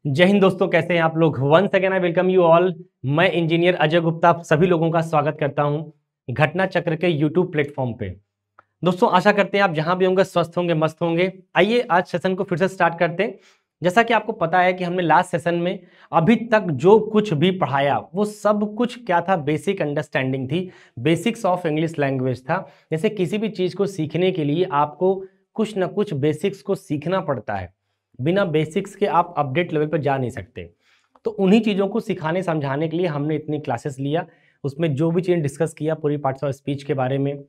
जय हिंद दोस्तों, कैसे हैं आप लोग। Once again I welcome you all. मैं इंजीनियर अजय गुप्ता आप सभी लोगों का स्वागत करता हूं घटना चक्र के यूट्यूब प्लेटफॉर्म पे। दोस्तों आशा करते हैं आप जहां भी होंगे स्वस्थ होंगे, मस्त होंगे। आइए आज सेशन को फिर से स्टार्ट करते हैं। जैसा कि आपको पता है कि हमने लास्ट सेशन में अभी तक जो कुछ भी पढ़ाया वो सब कुछ क्या था, बेसिक अंडरस्टैंडिंग थी, बेसिक्स ऑफ इंग्लिश लैंग्वेज था। जैसे किसी भी चीज को सीखने के लिए आपको कुछ ना कुछ बेसिक्स को सीखना पड़ता है, बिना बेसिक्स के आप अपडेट लेवल पर जा नहीं सकते। तो उन्हीं चीज़ों को सिखाने समझाने के लिए हमने इतनी क्लासेस लिया। उसमें जो भी चीज़ें डिस्कस किया, पूरी पार्ट्स ऑफ स्पीच के बारे में,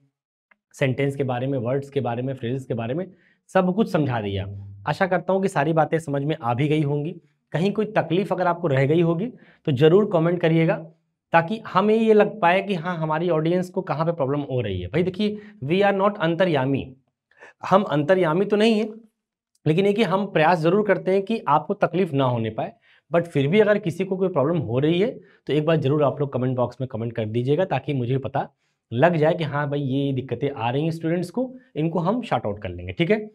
सेंटेंस के बारे में, वर्ड्स के बारे में, फ्रेजेस के बारे में सब कुछ समझा दिया। आशा करता हूँ कि सारी बातें समझ में आ भी गई होंगी। कहीं कोई तकलीफ अगर आपको रह गई होगी तो ज़रूर कमेंट करिएगा, ताकि हमें ये लग पाए कि हाँ, हमारी ऑडियंस को कहाँ पे प्रॉब्लम हो रही है। भाई देखिए, वी आर नॉट अंतर्यामी, हम अंतर्यामी तो नहीं है, लेकिन ये कि हम प्रयास ज़रूर करते हैं कि आपको तकलीफ ना होने पाए। बट फिर भी अगर किसी को कोई प्रॉब्लम हो रही है तो एक बार ज़रूर आप लोग कमेंट बॉक्स में कमेंट कर दीजिएगा, ताकि मुझे पता लग जाए कि हाँ भाई, ये दिक्कतें आ रही हैं स्टूडेंट्स को, इनको हम शॉर्ट आउट कर लेंगे। ठीक है,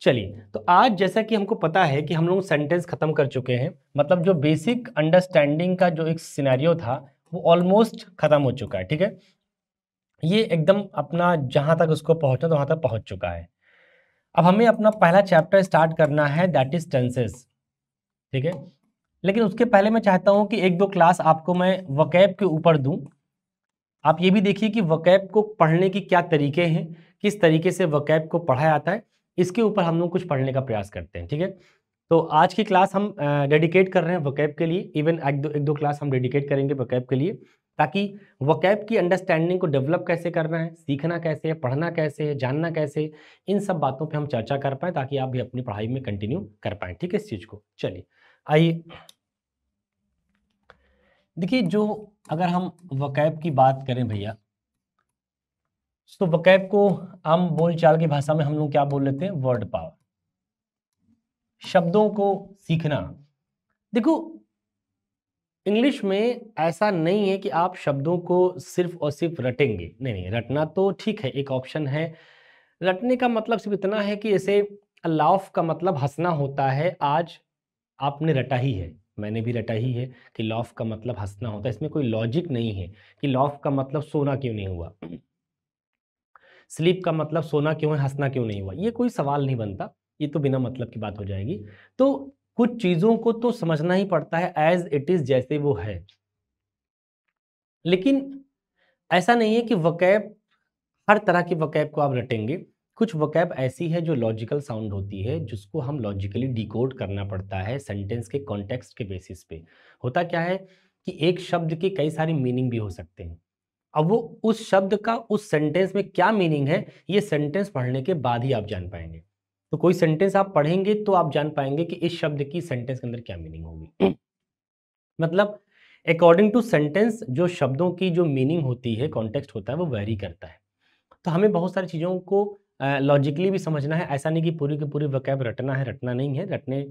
चलिए। तो आज जैसा कि हमको पता है कि हम लोग सेंटेंस खत्म कर चुके हैं, मतलब जो बेसिक अंडरस्टैंडिंग का जो एक सिनेरियो था वो ऑलमोस्ट खत्म हो चुका है। ठीक है, ये एकदम अपना जहाँ तक उसको पहुँचना तो वहाँ तक पहुँच चुका है। अब हमें अपना पहला चैप्टर स्टार्ट करना है, दैट इज टेंसेस। ठीक है, लेकिन उसके पहले मैं चाहता हूं कि एक दो क्लास आपको मैं वोकैब के ऊपर दूं। आप ये भी देखिए कि वोकैब को पढ़ने की क्या तरीके हैं, किस तरीके से वोकैब को पढ़ा जाता है, इसके ऊपर हम लोग कुछ पढ़ने का प्रयास करते हैं। ठीक है, तो आज की क्लास हम डेडिकेट कर रहे हैं वोकैब के लिए। इवन एक दो क्लास हम डेडिकेट करेंगे वोकैब के लिए, ताकि वोकैब की अंडरस्टैंडिंग को डेवलप कैसे करना है, सीखना कैसे है, पढ़ना कैसे है, जानना कैसे है, इन सब बातों पे हम चर्चा कर पाएँ, ताकि आप भी अपनी पढ़ाई में कंटिन्यू कर पाएँ। ठीक है, इस चीज़ को चलिए आइए देखिए। जो अगर हम वोकैब की बात करें भैया, तो वोकैब को आम बोलचाल की भाषा में हम लोग क्या बोल लेते हैं, वर्ड पावर, शब्दों को सीखना। देखो, इंग्लिश में ऐसा नहीं है कि आप शब्दों को सिर्फ और सिर्फ रटेंगे। नहीं नहीं, रटना तो ठीक है, एक ऑप्शन है। रटने का मतलब सिर्फ इतना है कि जैसे लाफ का मतलब हंसना होता है। आज आपने रटा ही है, मैंने भी रटा ही है कि लॉफ का मतलब हंसना होता है। इसमें कोई लॉजिक नहीं है कि लॉफ का मतलब सोना क्यों नहीं हुआ, स्लीप का मतलब सोना क्यों है, हंसना क्यों नहीं हुआ। ये कोई सवाल नहीं बनता, ये तो बिना मतलब की बात हो जाएगी। तो कुछ चीज़ों को तो समझना ही पड़ता है एज इट इज़, जैसे वो है। लेकिन ऐसा नहीं है कि वोकैब, हर तरह की वोकैब को आप रटेंगे। कुछ वोकैब ऐसी है जो लॉजिकल साउंड होती है, जिसको हम लॉजिकली डिकोड करना पड़ता है सेंटेंस के कॉन्टेक्स्ट के बेसिस पे। होता क्या है कि एक शब्द के कई सारे मीनिंग भी हो सकते हैं। अब वो उस शब्द का उस सेंटेंस में क्या मीनिंग है, ये सेंटेंस पढ़ने के बाद ही आप जान पाएंगे। तो कोई सेंटेंस आप पढ़ेंगे तो आप जान पाएंगे कि इस शब्द की सेंटेंस के अंदर क्या मीनिंग होगी। मतलब अकॉर्डिंग टू सेंटेंस जो शब्दों की जो मीनिंग होती है, कॉन्टेक्स्ट होता है, वो वेरी करता है। तो हमें बहुत सारी चीज़ों को लॉजिकली भी समझना है। ऐसा नहीं कि पूरी की पूरी वोकैब रटना है, रटना नहीं है। रटने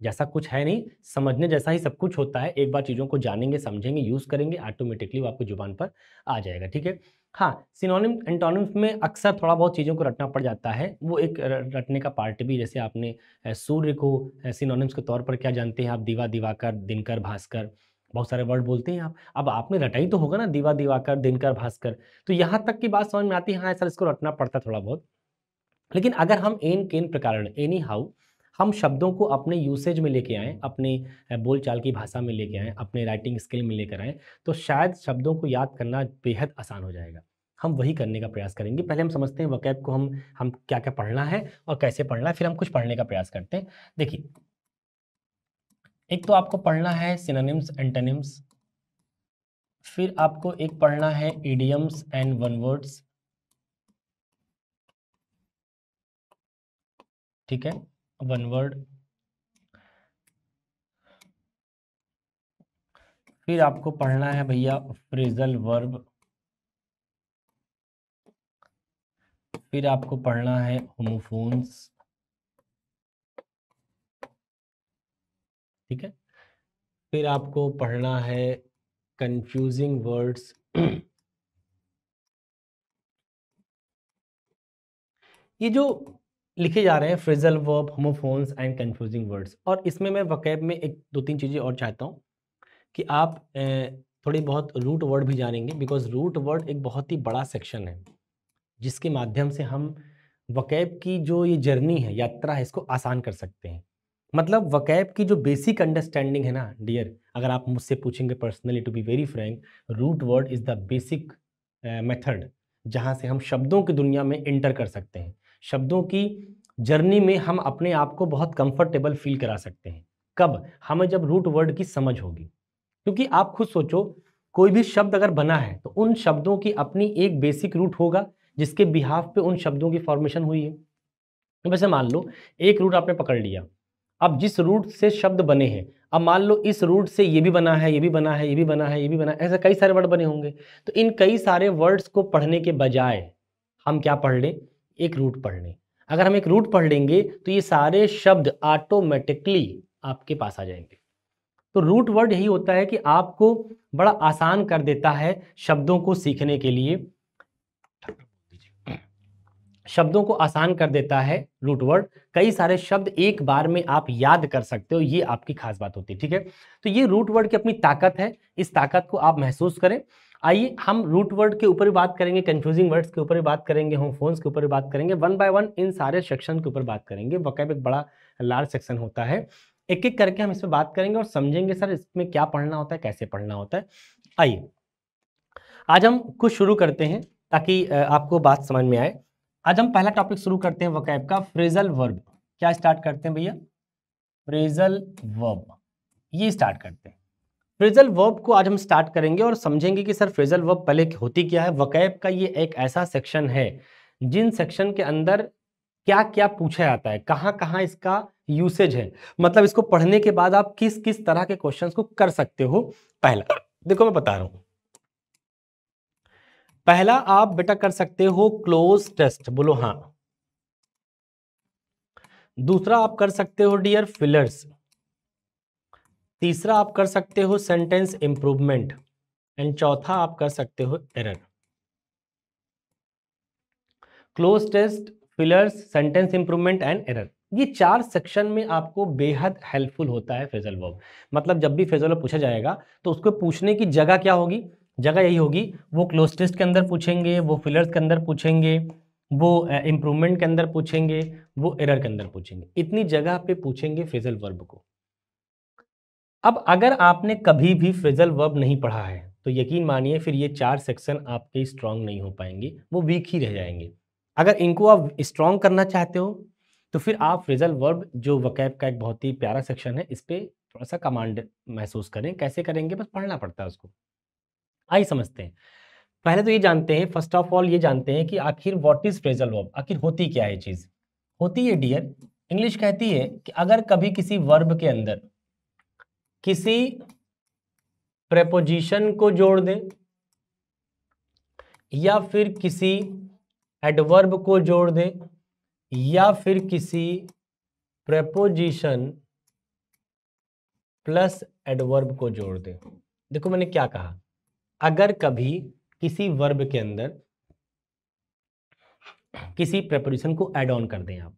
जैसा कुछ है नहीं, समझने जैसा ही सब कुछ होता है। एक बार चीज़ों को जानेंगे, समझेंगे, यूज़ करेंगे, ऑटोमेटिकली वो आपकी ज़ुबान पर आ जाएगा। ठीक है, हाँ, सिनोनिम एंटोनिम्स में अक्सर थोड़ा बहुत चीज़ों को रटना पड़ जाता है, वो एक रटने का पार्ट भी। जैसे आपने सूर्य को सिनोनिम्स के तौर पर क्या जानते हैं आप, दीवा, दिवाकर, दिनकर, भास्कर, बहुत सारे वर्ड बोलते हैं आप। अब आपने रटा ही तो होगा ना, दीवा, दिवाकर, दिनकर, भास्कर। तो यहाँ तक की बात समझ में आती है, हाँ सर इसको रटना पड़ता थोड़ा बहुत। लेकिन अगर हम एन केन प्रकार एनी हाउ हम शब्दों को अपने यूसेज में लेके आएँ, अपने बोलचाल की भाषा में लेके आएँ, अपने राइटिंग स्किल में लेकर आएँ, तो शायद शब्दों को याद करना बेहद आसान हो जाएगा। हम वही करने का प्रयास करेंगे। पहले हम समझते हैं वोकैब को, हम क्या-क्या पढ़ना है और कैसे पढ़ना है, फिर हम कुछ पढ़ने का प्रयास करते हैं। देखिए, एक तो आपको पढ़ना है सिनोनिम्स, एंटोनिम्स, फिर आपको एक पढ़ना है इडियम्स एंड वन वर्ड्स। ठीक है, वन वर्ड। फिर आपको पढ़ना है भैया फ्रेजल वर्ब। फिर आपको पढ़ना है होमोफोन्स। ठीक है, फिर आपको पढ़ना है कंफ्यूजिंग वर्ड्स। ये जो लिखे जा रहे हैं phrasal verb, homophones and confusing words. और इसमें मैं वोकैब में एक दो तीन चीज़ें और चाहता हूँ कि आप थोड़ी बहुत रूट वर्ड भी जानेंगे, बिकॉज रूट वर्ड एक बहुत ही बड़ा सेक्शन है जिसके माध्यम से हम वोकैब की जो ये जर्नी है, यात्रा है, इसको आसान कर सकते हैं। मतलब वोकैब की जो बेसिक अंडरस्टैंडिंग है ना डियर, अगर आप मुझसे पूछेंगे personally, to be very frank, root word is the basic method जहाँ से हम शब्दों की दुनिया में एंटर कर सकते हैं। शब्दों की जर्नी में हम अपने आप को बहुत कंफर्टेबल फील करा सकते हैं। कब? हमें जब रूट वर्ड की समझ होगी। क्योंकि आप खुद सोचो, कोई भी शब्द अगर बना है तो उन शब्दों की अपनी एक बेसिक रूट होगा जिसके बिहाफ पे उन शब्दों की फॉर्मेशन हुई है। तो वैसे मान लो एक रूट आपने पकड़ लिया, अब जिस रूट से शब्द बने हैं, अब मान लो इस रूट से ये भी बना है, ये भी बना है, ये भी बना है, ये भी बना है, ऐसे कई सारे वर्ड बने होंगे। तो इन कई सारे वर्ड्स को पढ़ने के बजाय हम क्या पढ़ लें? एक रूट पढ़ लें। अगर हम एक रूट पढ़ लेंगे तो ये सारे शब्द ऑटोमेटिकली आपके पास आ जाएंगे। तो रूट वर्ड यही होता है कि आपको बड़ा आसान कर देता है शब्दों को सीखने के लिए, शब्दों को आसान कर देता है रूट वर्ड। कई सारे शब्द एक बार में आप याद कर सकते हो, ये आपकी खास बात होती है। ठीक है, तो ये रूट वर्ड की अपनी ताकत है, इस ताकत को आप महसूस करें। आइए हम रूट वर्ड के ऊपर भी बात करेंगे, कंफ्यूजिंग वर्ड्स के ऊपर भी बात करेंगे, होमोफोन्स के ऊपर भी बात करेंगे, वन बाय वन इन सारे सेक्शन के ऊपर बात करेंगे। वोकैब एक बड़ा लार्ज सेक्शन होता है, एक एक करके हम इस पर बात करेंगे और समझेंगे सर इसमें क्या पढ़ना होता है, कैसे पढ़ना होता है। आइए आज हम कुछ शुरू करते हैं ताकि आपको बात समझ में आए। आज हम पहला टॉपिक शुरू करते हैं वोकैब का, फ्रेजल वर्ब। क्या स्टार्ट करते हैं भैया? फ्रेजल वर्ब, ये स्टार्ट करते हैं। फ्रेजल वर्ब को आज हम स्टार्ट करेंगे और समझेंगे कि सर फ्रेजल वर्ब पहले होती क्या है। वोकैब का ये एक ऐसा सेक्शन है जिन सेक्शन के अंदर क्या क्या पूछा जाता है, कहाँ कहाँ इसका यूसेज है, मतलब इसको पढ़ने के बाद आप किस किस तरह के क्वेश्चंस को कर सकते हो। पहला देखो मैं बता रहा हूं, पहला आप बेटा कर सकते हो क्लोज टेस्ट, बोलो हाँ। दूसरा आप कर सकते हो डियर फिलर्स। तीसरा आप कर सकते हो सेंटेंस इंप्रूवमेंट एंड चौथा आप कर सकते हो error. Close test, fillers, sentence improvement and error, ये चार सेक्शन में आपको बेहद हेल्पफुल होता है फ्रेजल वर्ब। मतलब जब भी फ्रेजल वर्ब पूछा जाएगा तो उसको पूछने की जगह क्या होगी? जगह यही होगी, वो क्लोज टेस्ट के अंदर पूछेंगे, वो फिलर्स के अंदर पूछेंगे, वो इंप्रूवमेंट के अंदर पूछेंगे, वो एरर के अंदर पूछेंगे। इतनी जगह पे पूछेंगे फ्रेजल वर्ब को। अब अगर आपने कभी भी फ्रेजल वर्ब नहीं पढ़ा है तो यकीन मानिए फिर ये चार सेक्शन आपके स्ट्रांग नहीं हो पाएंगे, वो वीक ही रह जाएंगे। अगर इनको आप स्ट्रांग करना चाहते हो तो फिर आप फ्रेजल वर्ब, जो वोकैब का एक बहुत ही प्यारा सेक्शन है, इस पे थोड़ा सा कमांड महसूस करें। कैसे करेंगे? बस पढ़ना पड़ता है उसको। आइए समझते हैं। पहले तो ये जानते हैं, फर्स्ट ऑफ ऑल ये जानते हैं कि आखिर व्हाट इज फ्रेजल वर्ब, आखिर होती क्या है चीज। होती है डियर, इंग्लिश कहती है कि अगर कभी किसी वर्ब के अंदर किसी प्रेपोजिशन को जोड़ दें या फिर किसी एडवर्ब को जोड़ दें या फिर किसी प्रेपोजिशन प्लस एडवर्ब को जोड़ दें। देखो मैंने क्या कहा, अगर कभी किसी वर्ब के अंदर किसी प्रेपोजिशन को ऐड ऑन कर दें आप,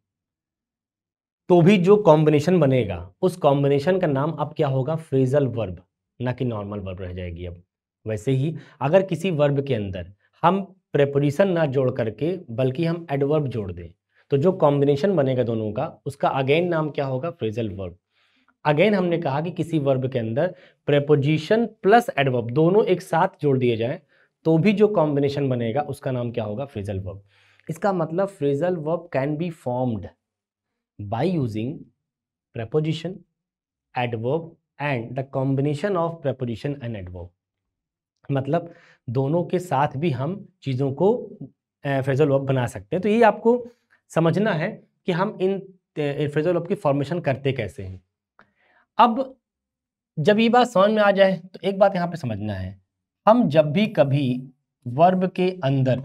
तो भी जो कॉम्बिनेशन बनेगा उस कॉम्बिनेशन का नाम अब क्या होगा? फ्रेजल वर्ब, ना कि नॉर्मल वर्ब रह जाएगी अब। वैसे ही अगर किसी वर्ब के अंदर हम प्रेपोजिशन ना जोड़ करके बल्कि हम एडवर्ब जोड़ दें तो जो कॉम्बिनेशन बनेगा दोनों का, उसका अगेन नाम क्या होगा? Phrasal verb. अगेन हमने कहा कि किसी वर्ब के अंदर प्रेपोजिशन प्लस एडवर्ब दोनों एक साथ जोड़ दिए जाएं तो भी जो कॉम्बिनेशन बनेगा उसका नाम क्या होगा? Phrasal verb. इसका मतलब phrasal verb can be formed by using preposition, adverb and the combination of preposition and adverb। मतलब दोनों के साथ भी हम चीज़ों को फ्रेजल वर्ब बना सकते हैं। तो ये आपको समझना है कि हम इन फ्रेजल वर्ब की फॉर्मेशन करते कैसे हैं। अब जब ये बात समझ में आ जाए तो एक बात यहाँ पे समझना है, हम जब भी कभी वर्ब के अंदर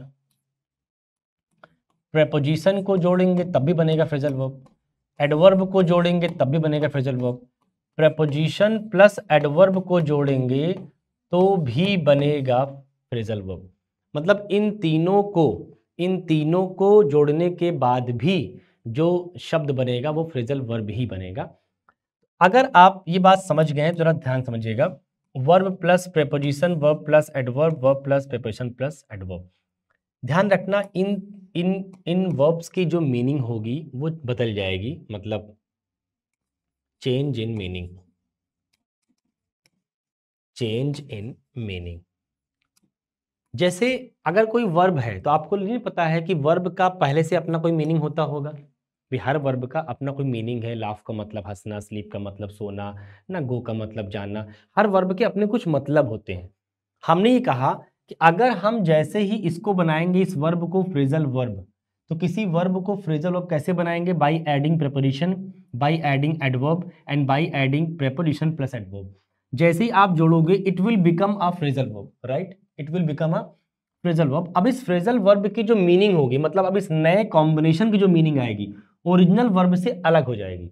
प्रेपोजिशन को जोड़ेंगे तब भी बनेगा फ्रेजल वर्ब, एडवर्ब को जोड़ेंगे तब भी बनेगा phrasal verb, preposition plus adverb को जोड़ेंगे तो भी बनेगा फ्रेजल वर्ब। मतलब इन तीनों को जोड़ने के बाद भी जो शब्द बनेगा वो फ्रेजल वर्ब ही बनेगा। अगर आप ये बात समझ गए हैं जरा ध्यान समझिएगा, verb plus preposition, verb plus adverb, verb plus preposition plus adverb. ध्यान रखना इन इन इन वर्ब्स की जो मीनिंग होगी वो बदल जाएगी, मतलब change in meaning, change in meaning. जैसे अगर कोई वर्ब है तो आपको नहीं पता है कि वर्ब का पहले से अपना कोई मीनिंग होता होगा भी, हर वर्ब का अपना कोई मीनिंग है। लाफ का मतलब हंसना, स्लीप का मतलब सोना ना, गो का मतलब जानना, हर वर्ब के अपने कुछ मतलब होते हैं। हमने ये कहा कि अगर हम जैसे ही इसको बनाएंगे इस वर्ब को फ्रेजल वर्ब, तो किसी वर्ब को फ्रेजल वर्ब कैसे बनाएंगे? By adding preposition, by adding adverb and by adding preposition plus adverb. जैसे ही आप जोड़ोगे it will become a phrasal verb, right, it will become a phrasal verb. अब इस फ्रेजल वर्ब की जो मीनिंग होगी, मतलब अब इस नए कॉम्बिनेशन की जो मीनिंग आएगी ओरिजिनल वर्ब से अलग हो जाएगी।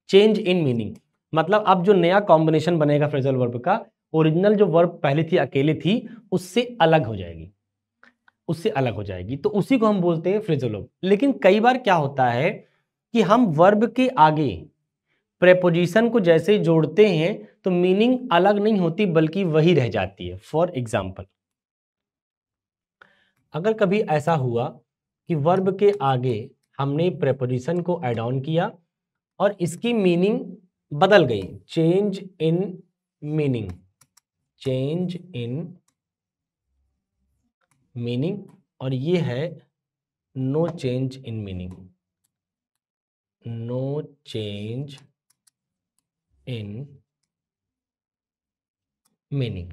चेंज इन मीनिंग मतलब अब जो नया कॉम्बिनेशन बनेगा फ्रेजल वर्ब का, ओरिजिनल जो वर्ब पहले थी अकेले थी उससे अलग हो जाएगी, उससे अलग हो जाएगी, तो उसी को हम बोलते हैं फ्रेजल वर्ब। लेकिन कई बार क्या होता है कि हम वर्ब के आगे प्रेपोजिशन को जैसे जोड़ते हैं तो मीनिंग अलग नहीं होती बल्कि वही रह जाती है। फॉर एग्जाम्पल, अगर कभी ऐसा हुआ कि वर्ब के आगे हमने प्रेपोजिशन को ऐड ऑन किया और इसकी मीनिंग बदल गई, change in meaning, change in meaning, और ये है no change in meaning, no change in meaning.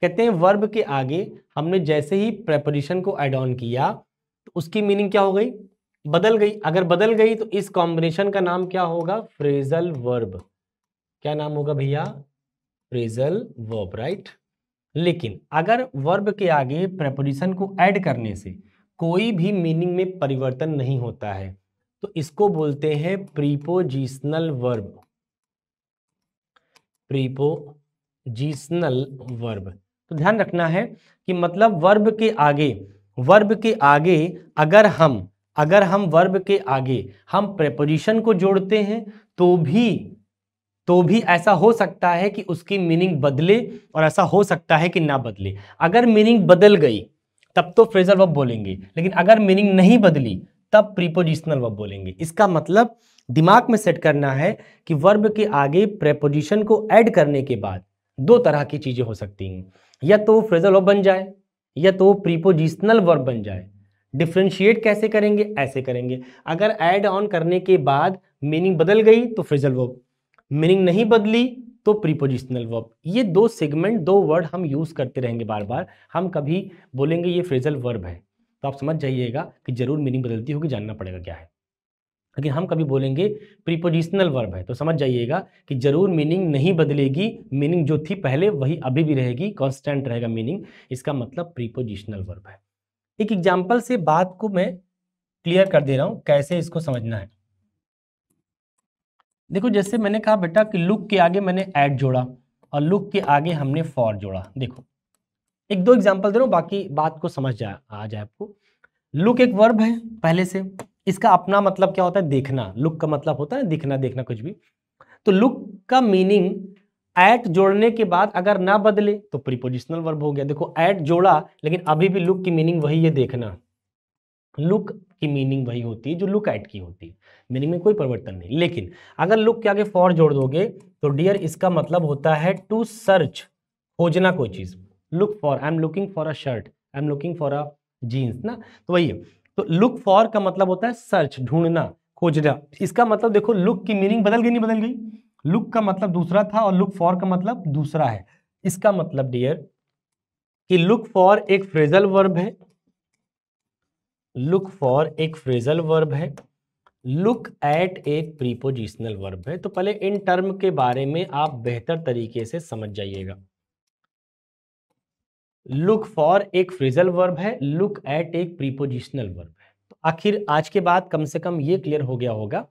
कहते हैं वर्ब के आगे हमने जैसे ही प्रेपोजिशन को ऐड ऑन किया तो उसकी मीनिंग क्या हो गई? बदल गई। अगर बदल गई तो इस कॉम्बिनेशन का नाम क्या होगा? Phrasal verb. क्या नाम होगा भैया? Phrasal verb, right. लेकिन अगर वर्ब के आगे प्रेपोजिशन को ऐड करने से कोई भी मीनिंग में परिवर्तन नहीं होता है तो इसको बोलते हैं प्रीपोजिशनल वर्ब, प्रीपोजिशनल वर्ब। तो ध्यान रखना है कि मतलब वर्ब के आगे अगर हम वर्ब के आगे हम प्रेपोजिशन को जोड़ते हैं तो भी ऐसा हो सकता है कि उसकी मीनिंग बदले और ऐसा हो सकता है कि ना बदले। अगर मीनिंग बदल गई तब तो फ्रेजल वर्ब बोलेंगे, लेकिन अगर मीनिंग नहीं बदली तब प्रीपोजिशनल वर्ब बोलेंगे। इसका मतलब दिमाग में सेट करना है कि वर्ब के आगे प्रेपोजिशन को ऐड करने के बाद दो तरह की चीजें हो सकती हैं, या तो फ्रेजल वर्ब बन जाए या तो प्रीपोजिशनल वर्ब बन जाए। डिफरेंशिएट कैसे करेंगे? ऐसे करेंगे, अगर ऐड ऑन करने के बाद मीनिंग बदल गई तो फ्रेजल वर्ब, मीनिंग नहीं बदली तो प्रीपोजिशनल वर्ब। ये दो सेगमेंट, दो वर्ड हम यूज करते रहेंगे बार बार। हम कभी बोलेंगे ये फ्रेजल वर्ब है तो आप समझ जाइएगा कि जरूर मीनिंग बदलती होगी, जानना पड़ेगा क्या है। लेकिन हम कभी बोलेंगे प्रीपोजिशनल वर्ब है तो समझ जाइएगा कि जरूर मीनिंग नहीं बदलेगी, मीनिंग जो थी पहले वही अभी भी रहेगी, कांस्टेंट रहेगा मीनिंग। इसका मतलब प्रीपोजिशनल वर्ब है। एक एग्जांपल से बात को मैं क्लियर कर दे रहा हूं कैसे इसको समझना है। देखो जैसे मैंने कहा बेटा कि लुक के आगे मैंने ऐड जोड़ा और लुक के आगे हमने फॉर जोड़ा। देखो एक दो एग्जांपल दे रहा हूं, बाकी बात को समझ आ जाए आपको। लुक एक वर्ब है पहले से, इसका अपना मतलब क्या होता है? देखना। लुक का मतलब होता है दिखना, देखना कुछ भी। तो लुक का मीनिंग एट जोड़ने के बाद अगर ना बदले तो प्रीपोजिशनल वर्ब हो गया। देखो एट जोड़ा लेकिन अभी भी लुक की मीनिंग वही है, देखना। लुक की मीनिंग वही होती है जो लुक एट की होती है, मीनिंग में कोई परिवर्तन नहीं। लेकिन अगर लुक के आगे फॉर जोड़ दोगे तो डियर इसका मतलब होता है टू सर्च, खोजना कोई चीज। Look for, I am looking for a shirt, I am looking for a jeans ना, तो वही है। तो लुक फॉर का मतलब होता है सर्च, ढूंढना, खोजना। इसका मतलब देखो लुक की मीनिंग बदल गई, नहीं बदल गई? लुक का मतलब दूसरा था और लुक फॉर का मतलब दूसरा है। इसका मतलब डियर कि लुक फॉर एक फ्रेजल वर्ब है, लुक फॉर एक फ्रेजल वर्ब है, लुक एट एक प्रीपोजिशनल वर्ब है। तो पहले इन टर्म के बारे में आप बेहतर तरीके से समझ जाइएगा। लुक फॉर एक फ्रेजल वर्ब है, लुक एट एक प्रीपोजिशनल वर्ब है। तो आखिर आज के बाद कम से कम ये क्लियर हो गया होगा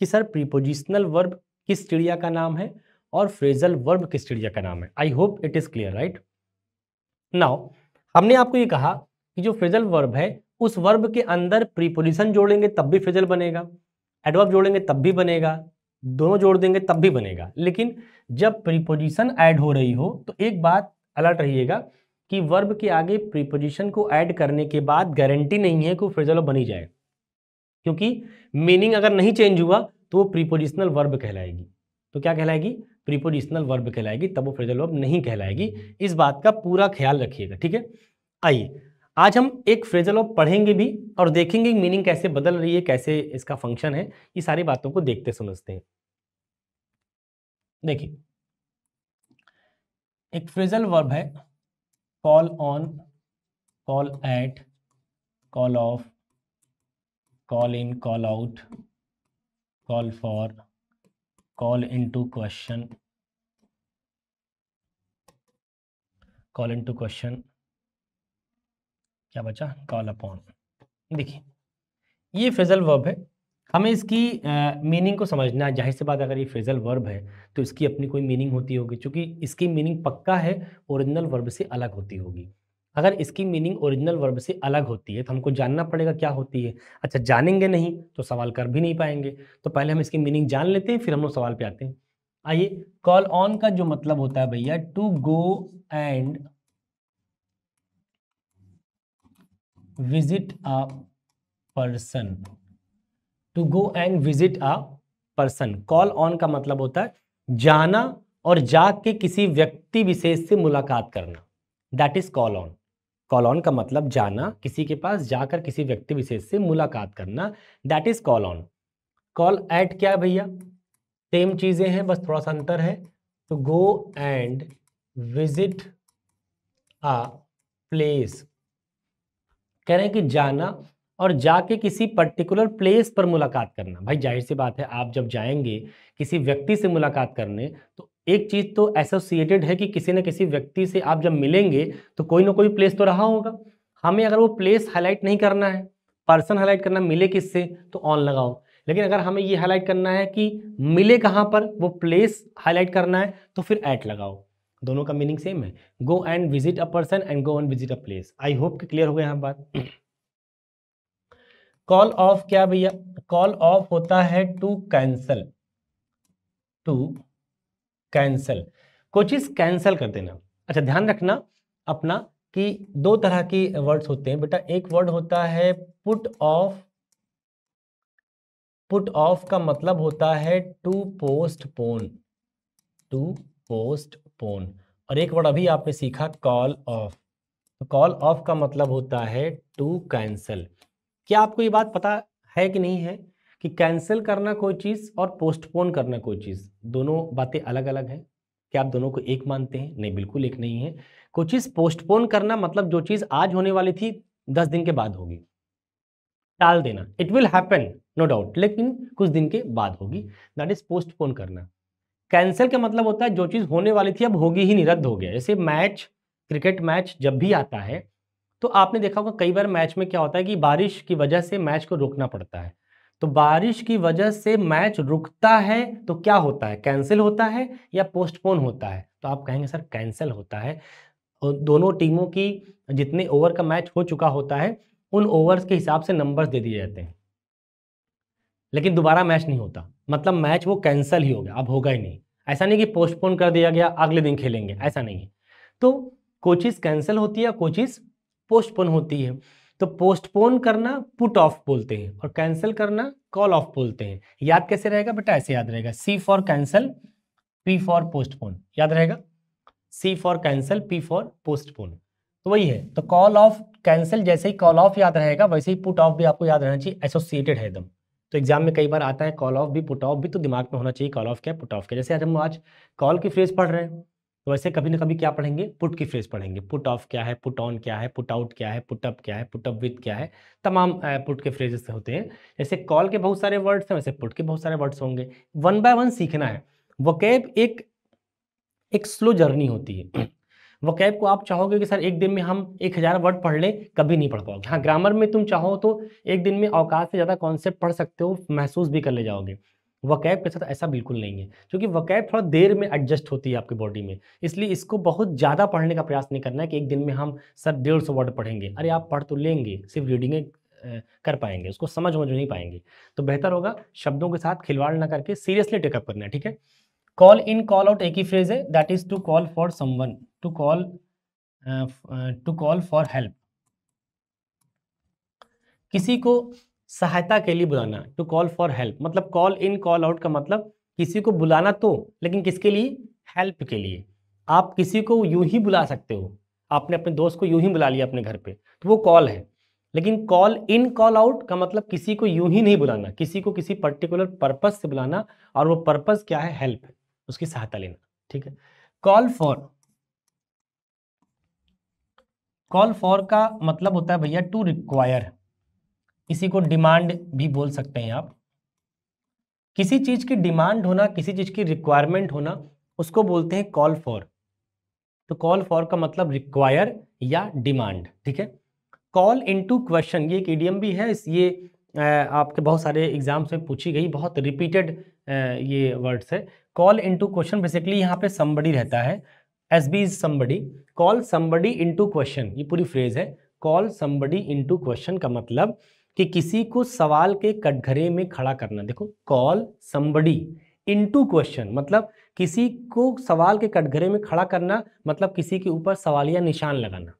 कि सर प्रीपोजिशनल वर्ब किस चिड़िया का नाम है और फ्रेजल वर्ब किस चिड़िया का नाम है। I hope it is clear, right. Now हमने आपको ये कहा कि जो फ्रेजल वर्ब है उस वर्ब के अंदर प्रीपोजिशन जोड़ेंगे तब भी फ्रेजल बनेगा, एडवर्ब जोड़ेंगे तब भी बनेगा, दोनों जोड़ देंगे तब भी बनेगा। लेकिन जब प्रीपोजिशन ऐड हो रही हो तो एक बात अलर्ट रहिएगा कि वर्ब के आगे प्रीपोजिशन को ऐड करने के बाद गारंटी नहीं है कि वो फ्रेजल बन ही जाए, क्योंकि मीनिंग अगर नहीं चेंज हुआ तो वो प्रीपोजिशनल वर्ब कहलाएगी। तो क्या कहलाएगी? प्रीपोजिशनल वर्ब कहलाएगी, तब वो फ्रेजल वर्ब नहीं कहलाएगी। इस बात का पूरा ख्याल रखिएगा, ठीक है। आइए आज हम एक फ्रेजल वर्ब पढ़ेंगे भी और देखेंगे मीनिंग कैसे बदल रही है, कैसे इसका फंक्शन है, ये सारी बातों को देखते समझते हैं। देखिए एक फ्रेजल वर्ब है call on, call at, call off, call in, call out, call for, call into question, call into question, क्या बचा? Call upon. देखिए ये फ्रेजल वर्ब है, हमें इसकी मीनिंग को समझना है। जाहिर सी बात अगर ये फ्रेजल वर्ब है तो इसकी अपनी कोई मीनिंग होती होगी, क्योंकि इसकी मीनिंग पक्का है ओरिजिनल वर्ब से अलग होती होगी। अगर इसकी मीनिंग ओरिजिनल वर्ब से अलग होती है तो हमको जानना पड़ेगा क्या होती है। अच्छा जानेंगे नहीं तो सवाल कर भी नहीं पाएंगे, तो पहले हम इसकी मीनिंग जान लेते हैं फिर हम लोग सवाल पे आते हैं। आइए, कॉल ऑन का जो मतलब होता है भैया to go and visit a person, to go and visit a person. Call on का मतलब होता है जाना और जाके किसी व्यक्ति विशेष से मुलाकात करना, that is call on. Call on का मतलब जाना, किसी के पास जाकर किसी व्यक्ति विशेष से मुलाकात करना, that is call on. Call eight क्या है भैया? सेम चीजें हैं, बस थोड़ा सा अंतर है। To go and visit a place, कह रहे हैं कि जाना और जाके किसी पर्टिकुलर प्लेस पर मुलाकात करना। भाई जाहिर सी बात है, आप जब जाएंगे किसी व्यक्ति से मुलाकात करने तो एक चीज तो एसोसिएटेड है कि किसी न किसी व्यक्ति से आप जब मिलेंगे तो कोई ना कोई प्लेस तो रहा होगा। हमें अगर वो प्लेस हाईलाइट नहीं करना है, पर्सन हाईलाइट करना, मिले किससे, तो ऑन लगाओ। लेकिन अगर हमें ये हाईलाइट करना है कि मिले कहाँ पर, वो प्लेस हाईलाइट करना है, तो फिर एट लगाओ। दोनों का मीनिंग सेम है, गो and visit a person and go and visit a place. I hope कि क्लियर हो गया यहाँ बात। कॉल ऑफ क्या भैया? कॉल ऑफ होता है टू कैंसल, टू कैंसल, कोई चीज कैंसल कर देना। अच्छा ध्यान रखना अपना कि दो तरह की वर्ड्स होते हैं बेटा। एक वर्ड होता है पुट ऑफ, पुट ऑफ का मतलब होता है टू पोस्टपोन, टू पोस्टपोन। और एक वर्ड अभी आपने सीखा कॉल ऑफ, तो कॉल ऑफ का मतलब होता है टू कैंसल। क्या आपको ये बात पता है कि नहीं है कि कैंसिल करना कोई चीज़ और पोस्टपोन करना कोई चीज़, दोनों बातें अलग अलग हैं? क्या आप दोनों को एक मानते हैं? नहीं, बिल्कुल एक नहीं है। कोई चीज़ पोस्टपोन करना मतलब जो चीज़ आज होने वाली थी 10 दिन के बाद होगी, टाल देना, it will happen no doubt, लेकिन कुछ दिन के बाद होगी, दैट इज पोस्टपोन करना। कैंसिल का मतलब होता है जो चीज़ होने वाली थी अब होगी ही नहीं, रद्द हो गया। जैसे मैच, क्रिकेट मैच जब भी आता है तो आपने देखा होगा कई बार मैच में क्या होता है कि बारिश की वजह से मैच को रोकना पड़ता है। तो बारिश की वजह से मैच रुकता है तो क्या होता है, कैंसिल होता है या पोस्टपोन होता है? तो आप कहेंगे सर कैंसिल होता है। और दोनों टीमों की जितने ओवर का मैच हो चुका होता है उन ओवर्स के हिसाब से नंबर्स दे दिए जाते हैं, लेकिन दोबारा मैच नहीं होता, मतलब मैच वो कैंसिल ही हो गया, अब होगा ही नहीं। ऐसा नहीं कि पोस्टपोन कर दिया गया अगले दिन खेलेंगे, ऐसा नहीं है। तो कोई चीज़ कैंसिल होती है, कोई चीज़ पोस्टपोन होती है। तो पोस्टपोन करना पुट ऑफ बोलते हैं और कैंसिल करना कॉल ऑफ बोलते हैं। याद कैसे रहेगा बेटा? ऐसे याद रहेगा, C for cancel, P for postpone, याद रहेगा, C for cancel, P for postpone. तो वही है, तो कॉल ऑफ कैंसिल जैसे ही कॉल ऑफ याद रहेगा वैसे ही पुट ऑफ भी आपको याद रहना चाहिए, एसोसिएटेड है एकदम। तो एग्जाम में कई बार आता है कॉल ऑफ भी पुट ऑफ भी, तो दिमाग में होना चाहिए कॉल ऑफ क्या पुट ऑफ क्या। जैसे आज हम कॉल की फ्रेज पढ़ रहे हैं तो वैसे कभी ना कभी क्या पढ़ेंगे, पुट की फ्रेज पढ़ेंगे। पुट ऑफ क्या है, पुट ऑन क्या है, पुट आउट क्या है, पुट अप क्या है, पुट अप विथ क्या है, तमाम पुट के फ्रेजेस होते हैं। जैसे कॉल के बहुत सारे वर्ड्स हैं वैसे पुट के बहुत सारे वर्ड्स होंगे, वन बाय वन सीखना है। वोकैब एक स्लो जर्नी होती है। वोकैब को आप चाहोगे कि सर एक दिन में हम 1000 वर्ड पढ़ लें, कभी नहीं पढ़ पाओगे। हाँ, ग्रामर में तुम चाहो तो एक दिन में औकात से ज़्यादा कॉन्सेप्ट पढ़ सकते हो, महसूस भी कर ले जाओगे। वकैब के साथ ऐसा बिल्कुल नहीं है, क्योंकि वकैब थोड़ा देर में एडजस्ट होती है आपकी बॉडी में, इसलिए इसको बहुत ज़्यादा पढ़ने का प्रयास नहीं करना है कि एक दिन में हम सर 150 वर्ड पढ़ेंगे। अरे आप पढ़ तो लेंगे, सिर्फ रीडिंग कर पाएंगे, उसको समझ नहीं पाएंगे। तो बेहतर होगा शब्दों के साथ खिलवाड़ ना करके सीरियसली टेकअप करना है, ठीक है। कॉल इन कॉल आउट एक ही फ्रेज है, that is to call for someone, to call for help. किसी को सहायता के लिए बुलाना, टू कॉल फॉर हेल्प, मतलब कॉल इन कॉल आउट का मतलब किसी को बुलाना, तो लेकिन किसके लिए? हेल्प के लिए। आप किसी को यूं ही बुला सकते हो, आपने अपने दोस्त को यूं ही बुला लिया अपने घर पे, तो वो कॉल है। लेकिन कॉल इन कॉल आउट का मतलब किसी को यूं ही नहीं बुलाना, किसी को किसी पर्टिकुलर पर्पज से बुलाना, और वो पर्पज क्या है? हेल्प है, उसकी सहायता लेना, ठीक है। कॉल फॉर का मतलब होता है भैया टू रिक्वायर, इसी को डिमांड भी बोल सकते हैं आप। किसी चीज की डिमांड होना, किसी चीज की रिक्वायरमेंट होना, उसको बोलते हैं कॉल फॉर। तो कॉल फॉर का मतलब रिक्वायर या डिमांड, ठीक है। कॉल इनटू क्वेश्चन, ये एक इडियम भी है, ये आपके बहुत सारे एग्जाम्स में पूछी गई, बहुत रिपीटेड ये वर्ड्स है। कॉल इनटू क्वेश्चन, बेसिकली यहाँ पे समबडी रहता है, S B is somebody, call somebody into question, ये पूरी फ्रेज है। कॉल समबडी इनटू क्वेश्चन का मतलब कि किसी को सवाल के कटघरे में खड़ा करना। देखो, कॉल समबडी इनटू क्वेश्चन मतलब किसी को सवाल के कटघरे में खड़ा करना, मतलब किसी के ऊपर सवालिया निशान लगाना,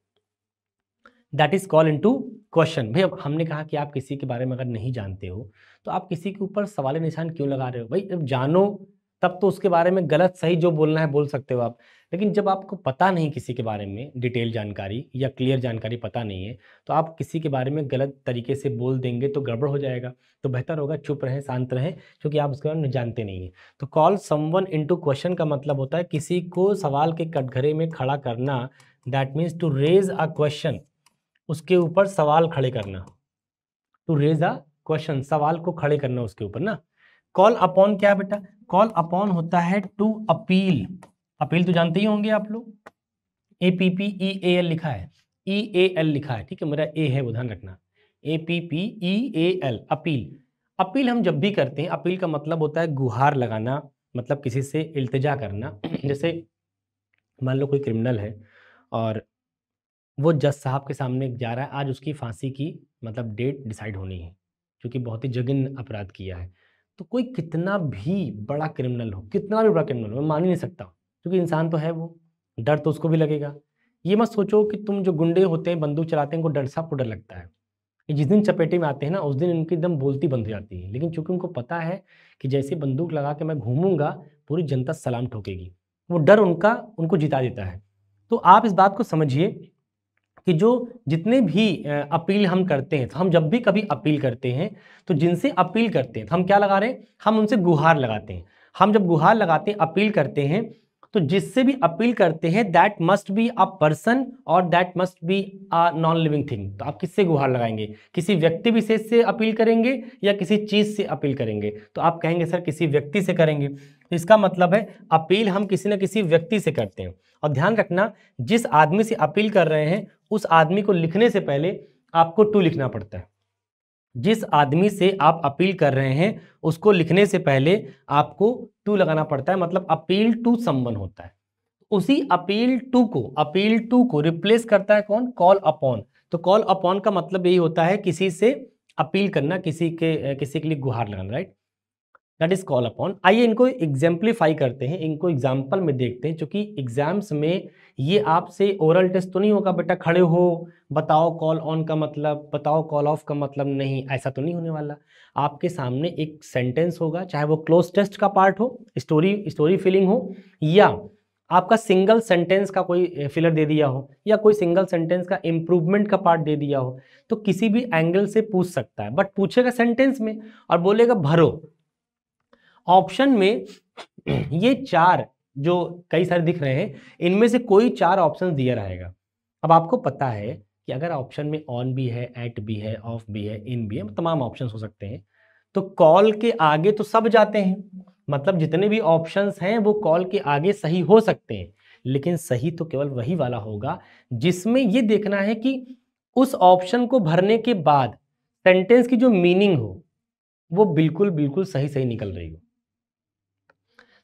that is call into question. भाई अब हमने कहा कि आप किसी के बारे में अगर नहीं जानते हो तो आप किसी के ऊपर सवालिया निशान क्यों लगा रहे हो? भाई जब जानो तब तो उसके बारे में गलत सही जो बोलना है बोल सकते हो आप, लेकिन जब आपको पता नहीं किसी के बारे में डिटेल जानकारी या क्लियर जानकारी पता नहीं है, तो आप किसी के बारे में गलत तरीके से बोल देंगे तो गड़बड़ हो जाएगा। तो बेहतर होगा चुप रहें, शांत रहें, क्योंकि आप उसके बारे में जानते नहीं हैं। तो कॉल समवन इनटू क्वेश्चन का मतलब होता है किसी को सवाल के कटघरे में खड़ा करना, that means to raise a question, उसके ऊपर सवाल खड़े करना। टू रेज अ क्वेश्चन, सवाल को खड़े करना उसके ऊपर ना। कॉल अपॉन क्या है बेटा? कॉल अपॉन होता है टू अपील। अपील तो जानते ही होंगे आप लोग, APPEAL लिखा है, EAL लिखा है, ठीक है, मेरा ए है वो ध्यान रखना, APPEAL, अपील। अपील हम जब भी करते हैं, अपील का मतलब होता है गुहार लगाना, मतलब किसी से इल्तिजा करना। जैसे मान लो कोई क्रिमिनल है और वो जज साहब के सामने जा रहा है, आज उसकी फांसी की मतलब डेट डिसाइड होनी है, क्योंकि बहुत ही जघन्य अपराध किया है। तो कोई कितना भी बड़ा क्रिमिनल हो, कितना भी बड़ा क्रिमिनल हो, मैं मान ही नहीं सकता, क्योंकि इंसान तो है वो, डर तो उसको भी लगेगा। ये मत सोचो कि तुम जो गुंडे होते हैं, बंदूक चलाते हैं, उनको डर साहब को डर लगता है। ये जिस दिन चपेटे में आते हैं ना, उस दिन इनकी एकदम बोलती बंद हो जाती है, लेकिन चूंकि उनको पता है कि जैसे बंदूक लगा के मैं घूमूंगा पूरी जनता सलाम ठोकेगी, वो डर उनको जिता देता है। तो आप इस बात को समझिए कि जो जितने भी अपील हम करते हैं, तो हम जब भी कभी अपील करते हैं तो जिनसे अपील करते हैं तो हम क्या लगा रहे हैं? हम उनसे गुहार लगाते हैं। हम जब गुहार लगाते हैं, अपील करते हैं, तो जिससे भी अपील करते हैं that must be a person और that must be a non living thing. तो आप किससे गुहार लगाएंगे? किसी व्यक्ति विशेष से अपील करेंगे या किसी चीज से अपील करेंगे? तो आप कहेंगे सर किसी व्यक्ति से करेंगे। तो इसका मतलब है अपील हम किसी न किसी व्यक्ति से करते हैं। और ध्यान रखना, जिस आदमी से अपील कर रहे हैं उस आदमी को लिखने से पहले आपको टू लिखना पड़ता है। जिस आदमी से आप अपील कर रहे हैं उसको लिखने से पहले आपको टू लगाना पड़ता है, मतलब अपील टू समवन होता है। उसी अपील टू को रिप्लेस करता है कौन? Call upon. तो कॉल अपॉन का मतलब यही होता है किसी से अपील करना, किसी के लिए गुहार लगाना, right? That is call upon. आइए इनको एग्जाम्पलीफाई करते हैं, इनको एग्जाम्पल में देखते हैं, क्योंकि एग्जाम्स में ये आपसे ओरल टेस्ट तो नहीं होगा बेटा खड़े हो बताओ कॉल ऑन का मतलब, बताओ कॉल ऑफ का मतलब, नहीं, ऐसा तो नहीं होने वाला। आपके सामने एक सेंटेंस होगा, चाहे वो क्लोज टेस्ट का पार्ट हो, स्टोरी फिलिंग हो, या आपका सिंगल सेंटेंस का कोई फिलर दे दिया हो, या कोई सिंगल सेंटेंस का इंप्रूवमेंट का पार्ट दे दिया हो। तो किसी भी एंगल से पूछ सकता है, बट पूछेगा सेंटेंस में और बोलेगा भरो। ऑप्शन में ये चार जो कई सारे दिख रहे हैं, इनमें से कोई चार ऑप्शन दिया रहेगा। अब आपको पता है कि अगर ऑप्शन में ऑन भी है, एट भी है, ऑफ भी है, इन भी है, तमाम ऑप्शंस हो सकते हैं। तो कॉल के आगे तो सब जाते हैं, मतलब जितने भी ऑप्शंस हैं वो कॉल के आगे सही हो सकते हैं, लेकिन सही तो केवल वही वाला होगा जिसमें ये देखना है कि उस ऑप्शन को भरने के बाद सेंटेंस की जो मीनिंग हो वो बिल्कुल बिल्कुल सही सही निकल रही हो।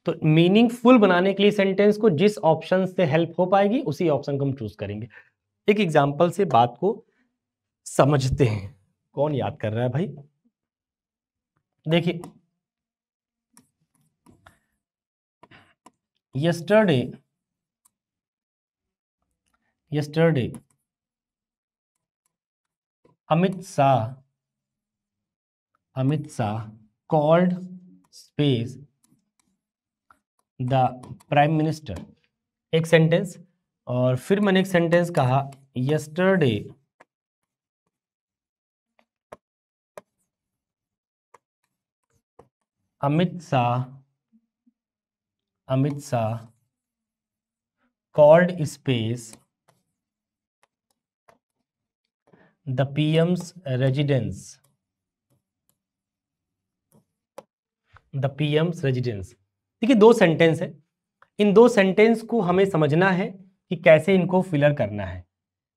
तो मीनिंगफुल बनाने के लिए सेंटेंस को जिस ऑप्शन से हेल्प हो पाएगी उसी ऑप्शन को हम चूज करेंगे। एक एग्जांपल से बात को समझते हैं। कौन याद कर रहा है भाई? देखिए, yesterday Amit Shah called space the prime minister। एक सेंटेंस, और फिर मैंने एक सेंटेंस कहा yesterday Amit Shah called space the PM's residence। देखिए, दो सेंटेंस है। इन दो सेंटेंस को हमें समझना है कि कैसे इनको फिलर करना है।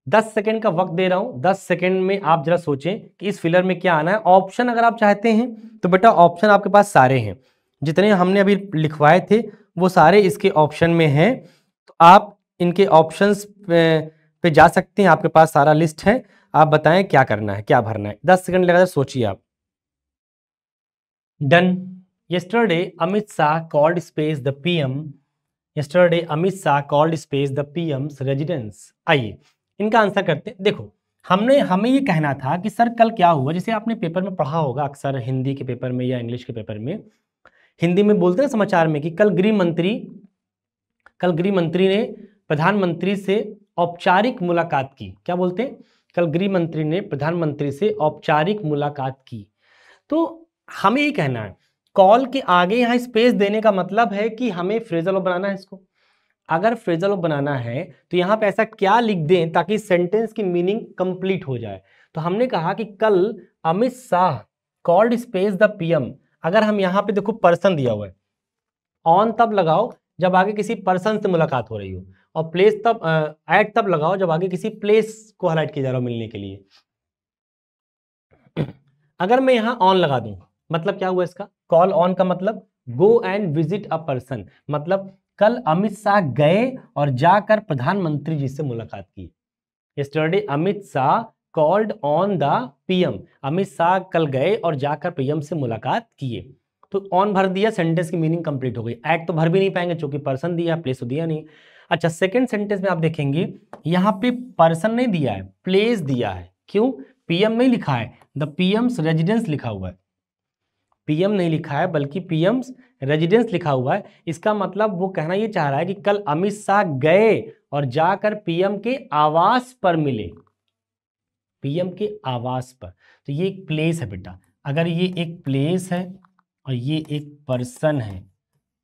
10 सेकंड का वक्त दे रहा हूं। 10 सेकंड में आप जरा सोचें कि इस फिलर में क्या आना है। ऑप्शन अगर आप चाहते हैं तो बेटा ऑप्शन आपके पास सारे हैं, जितने हमने अभी लिखवाए थे वो सारे इसके ऑप्शन में हैं। तो आप इनके ऑप्शंस पे जा सकते हैं, आपके पास सारा लिस्ट है। आप बताएं क्या करना है, क्या भरना है। 10 सेकंड लगा, सोचिए आप। Done. yesterday Amit Shah called space the PM's residence। आइए इनका आंसर करते हैं। देखो, हमें ये कहना था कि सर कल क्या हुआ। जैसे आपने पेपर में पढ़ा होगा अक्सर, हिंदी के पेपर में या इंग्लिश के पेपर में, हिंदी में बोलते हैं समाचार में कि कल गृह मंत्री ने प्रधानमंत्री से औपचारिक मुलाकात की। क्या बोलते हैं? कल गृह मंत्री ने प्रधानमंत्री से औपचारिक मुलाकात की। तो हमें ये कहना है, कॉल के आगे यहाँ स्पेस देने का मतलब है कि हमें फ्रेजल वर्ब बनाना है इसको। अगर फ्रेजल वर्ब बनाना है तो यहाँ पे ऐसा क्या लिख दें ताकि सेंटेंस की मीनिंग कंप्लीट हो जाए। तो हमने कहा कि कल Amit Shah called space the PM. अगर हम यहाँ पे देखो पर्सन दिया हुआ है, ऑन तब लगाओ जब आगे किसी पर्सन से मुलाकात हो रही हो, और प्लेस तब एट तब लगाओ जब आगे किसी प्लेस को हाईलाइट किया जा रहा हो मिलने के लिए। अगर मैं यहाँ ऑन लगा दूं, मतलब क्या हुआ इसका? कॉल ऑन का मतलब गो एंड विजिट अ पर्सन, मतलब कल अमित शाह गए और जाकर प्रधानमंत्री जी से मुलाकात की। Yesterday Amit Shah called on the PM. Amit Shah कल गए और जाकर पीएम से मुलाकात किए। तो ऑन भर दिया, सेंटेंस की मीनिंग कंप्लीट हो गई। एट तो भर भी नहीं पाएंगे क्योंकि पर्सन दिया, प्लेस तो दिया नहीं। अच्छा, सेकंड सेंटेंस में आप देखेंगे यहाँ पे पर्सन नहीं दिया है, प्लेस दिया है। क्यों? पीएम नहीं लिखा है, द पीएम्स रेजिडेंस लिखा हुआ है। पीएम नहीं लिखा है बल्कि पीएम्स रेजिडेंस लिखा हुआ है। इसका मतलब वो कहना ये चाह रहा है कि कल अमित शाह गए और जाकर पीएम के आवास पर मिले। पीएम के आवास पर, तो ये एक प्लेस है बेटा। अगर ये एक प्लेस है और ये एक पर्सन है